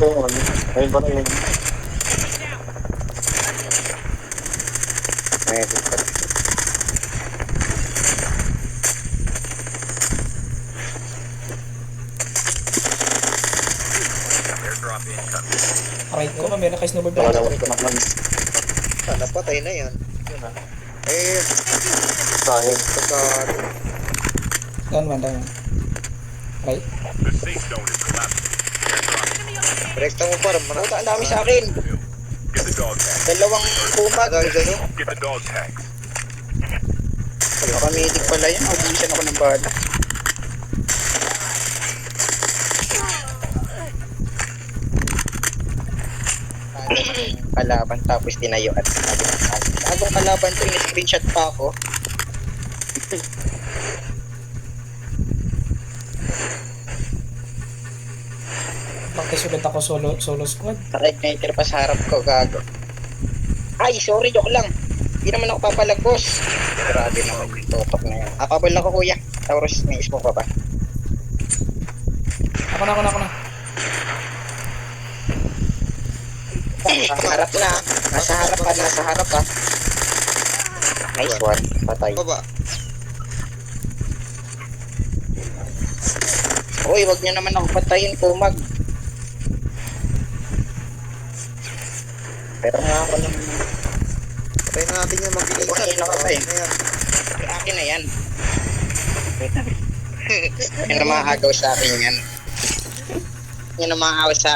Ito yung ano. Ayun ba na yun? Medic pa. Aray ko, may naka-snowboard Wala pa. naman ito naman. Sana patay na yan. Yun ah. Eh, Sayang. basta... Down one, down one. Aray. The safe zone is collapsing. Airdrop. Rekta mo para. Puta, ang dami sa akin. Get the dog tags. Dalawang kumag. Get the dog tags. Nakamitig pala yan. Audition ako ng bala. Kalaban tapos tinayo at sabi ng agong kalaban to, in-screenshot pa ako. Practice ulit ako solo squad. Naka-igniter pa sa harap ko, gago. Ay, sorry, joke lang. Hindi naman ako papalagos. Grabe naman yung tutok na yan. Pabal ako, kuya. Taurus, may smoke pa ba? Ako na. Nasa harap na. Nasa harap pa. Nice one. Patay. Baba. Uy, wag niyo naman ako patayin, kumag. Pero nga ako naman. Patay na natin yung mag-iisa. Okay lang ako eh. Ayan. Akin na yan. Yan ang mga agaw sa akin yan. Yan ang mga agaw sa